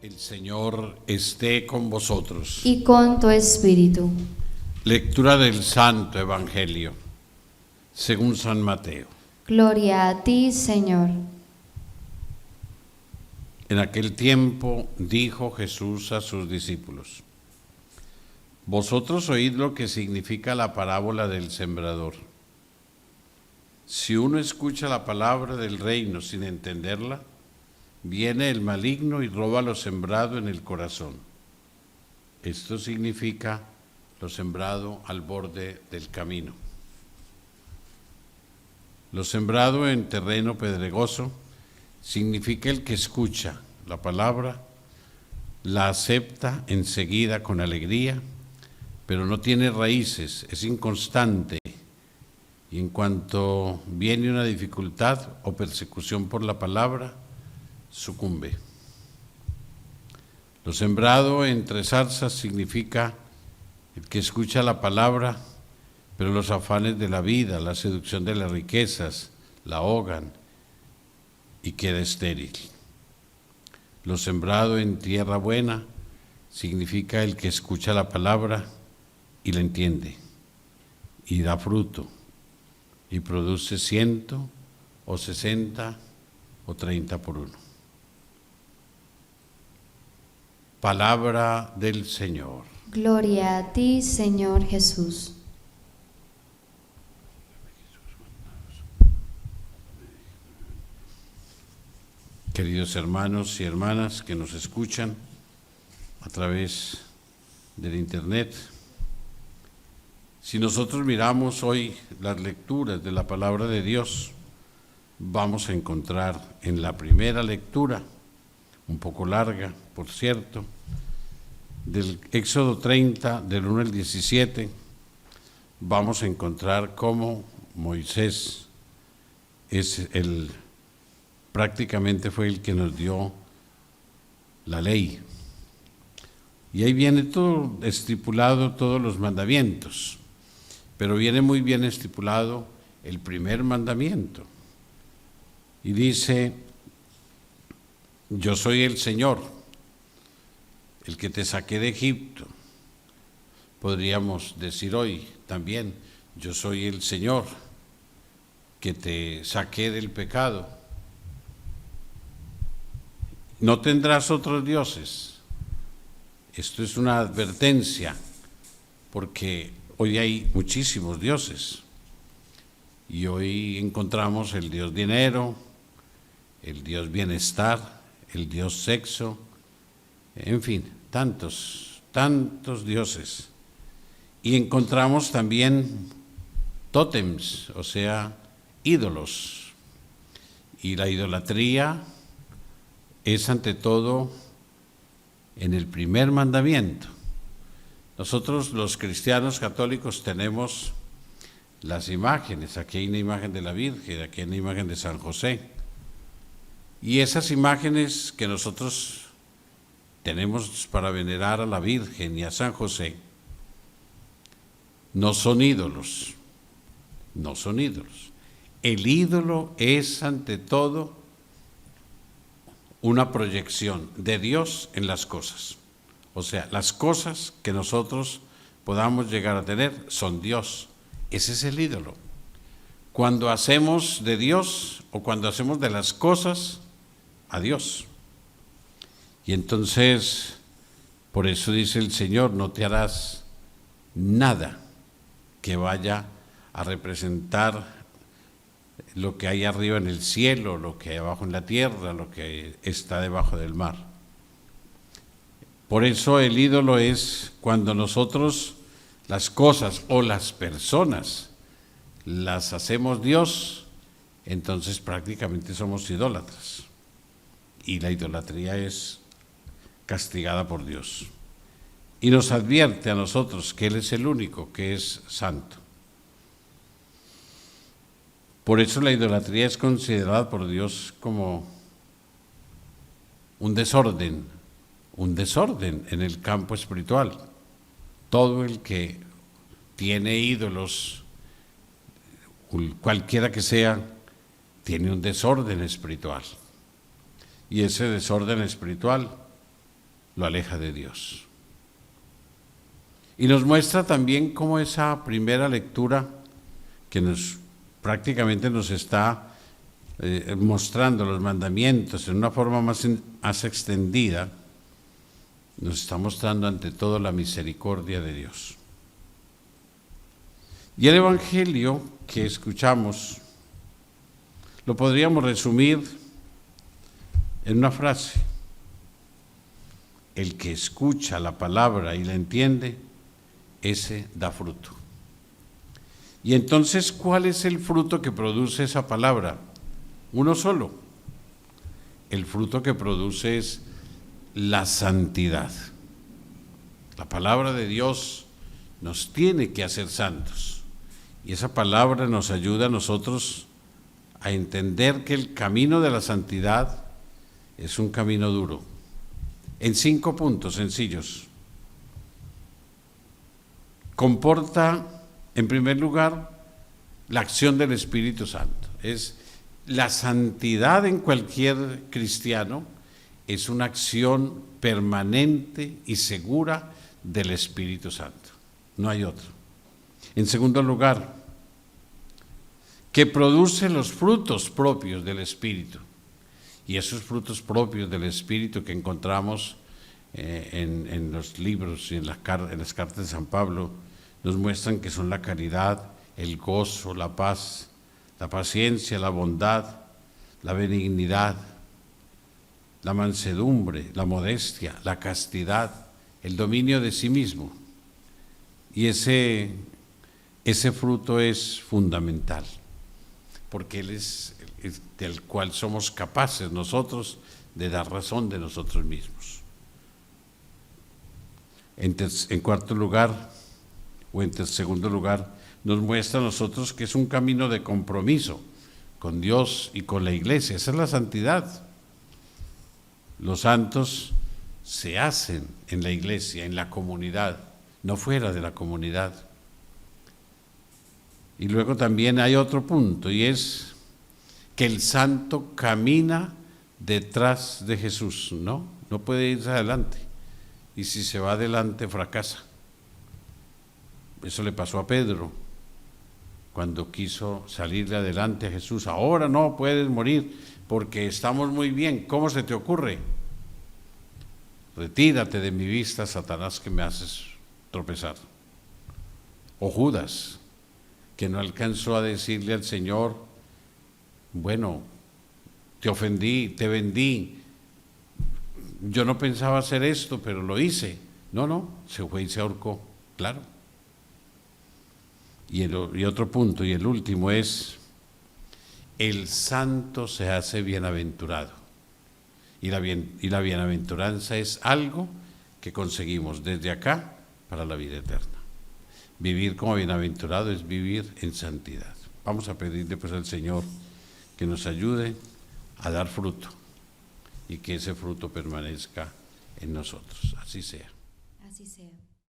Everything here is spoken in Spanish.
El Señor esté con vosotros. Y con tu espíritu. Lectura del Santo Evangelio, según San Mateo. Gloria a ti, Señor. En aquel tiempo dijo Jesús a sus discípulos: Vosotros oíd lo que significa la parábola del sembrador. Si uno escucha la palabra del reino sin entenderla, viene el maligno y roba lo sembrado en el corazón. Esto significa lo sembrado al borde del camino. Lo sembrado en terreno pedregoso significa el que escucha la palabra, la acepta enseguida con alegría, pero no tiene raíces, es inconstante, y en cuanto viene una dificultad o persecución por la palabra, sucumbe. Lo sembrado entre zarzas significa el que escucha la palabra, pero los afanes de la vida, la seducción de las riquezas, la ahogan y queda estéril. Lo sembrado en tierra buena significa el que escucha la palabra y la entiende, y da fruto, y produce 100 o 60 o 30 por uno. Palabra del Señor. Gloria a ti, Señor Jesús. Queridos hermanos y hermanas que nos escuchan a través del internet, si nosotros miramos hoy las lecturas de la palabra de Dios, vamos a encontrar en la primera lectura, un poco larga, por cierto, del Éxodo 30, del 1 al 17, vamos a encontrar cómo Moisés prácticamente fue el que nos dio la ley. Y ahí viene todo estipulado, todos los mandamientos, pero viene muy bien estipulado el primer mandamiento. Y dice: yo soy el Señor, el que te saqué de Egipto. Podríamos decir hoy también: yo soy el Señor, que te saqué del pecado. No tendrás otros dioses. Esto es una advertencia, porque hoy hay muchísimos dioses. Y hoy encontramos el Dios dinero, el Dios bienestar, el Dios sexo, en fin, tantos dioses. Y encontramos también tótems, o sea, ídolos. Y la idolatría es ante todo en el primer mandamiento. Nosotros los cristianos católicos tenemos las imágenes. Aquí hay una imagen de la Virgen, aquí hay una imagen de San José. Y esas imágenes que nosotros tenemos para venerar a la Virgen y a San José no son ídolos, no son ídolos. El ídolo es ante todo una proyección de Dios en las cosas. O sea, las cosas que nosotros podamos llegar a tener son Dios. Ese es el ídolo. Cuando hacemos de Dios o cuando hacemos de las cosas a Dios. Y entonces, por eso dice el Señor: no te harás nada que vaya a representar lo que hay arriba en el cielo, lo que hay abajo en la tierra, lo que está debajo del mar. Por eso el ídolo es cuando nosotros las cosas o las personas las hacemos Dios, entonces prácticamente somos idólatras. Y la idolatría es castigada por Dios. Y nos advierte a nosotros que Él es el único que es santo. Por eso la idolatría es considerada por Dios como un desorden en el campo espiritual. Todo el que tiene ídolos, cualquiera que sea, tiene un desorden espiritual. Y ese desorden espiritual lo aleja de Dios. Y nos muestra también cómo esa primera lectura que prácticamente nos está mostrando los mandamientos en una forma más extendida, nos está mostrando ante todo la misericordia de Dios. Y el Evangelio que escuchamos lo podríamos resumir en una frase: el que escucha la palabra y la entiende, ese da fruto. Y entonces, ¿cuál es el fruto que produce esa palabra? Uno solo. El fruto que produce es la santidad. La palabra de Dios nos tiene que hacer santos. Y esa palabra nos ayuda a nosotros a entender que el camino de la santidad es un camino duro. En 5 puntos sencillos. Comporta, en primer lugar, la acción del Espíritu Santo. Es la santidad en cualquier cristiano, es una acción permanente y segura del Espíritu Santo. No hay otro. En segundo lugar, que produce los frutos propios del Espíritu. Y esos frutos propios del Espíritu que encontramos en los libros y en las cartas de San Pablo, nos muestran que son la caridad, el gozo, la paz, la paciencia, la bondad, la benignidad, la mansedumbre, la modestia, la castidad, el dominio de sí mismo. Y ese fruto es fundamental, porque Él es del cual somos capaces nosotros de dar razón de nosotros mismos. En segundo lugar, nos muestra a nosotros que es un camino de compromiso con Dios y con la Iglesia. Esa es la santidad. Los santos se hacen en la Iglesia, en la comunidad, no fuera de la comunidad. Y luego también hay otro punto, y es que el santo camina detrás de Jesús, no puede irse adelante. Y si se va adelante, fracasa. Eso le pasó a Pedro cuando quiso salirle adelante a Jesús. Ahora no puedes morir porque estamos muy bien. ¿Cómo se te ocurre? Retírate de mi vista, Satanás, que me haces tropezar. O Judas, que no alcanzó a decirle al Señor: bueno, te ofendí, te vendí, yo no pensaba hacer esto, pero lo hice. No, se fue y se ahorcó, claro. Y otro punto, y el último, es: el santo se hace bienaventurado. Y la bienaventuranza es algo que conseguimos desde acá para la vida eterna. Vivir como bienaventurado es vivir en santidad. Vamos a pedirle pues al Señor que nos ayude a dar fruto y que ese fruto permanezca en nosotros. Así sea. Así sea.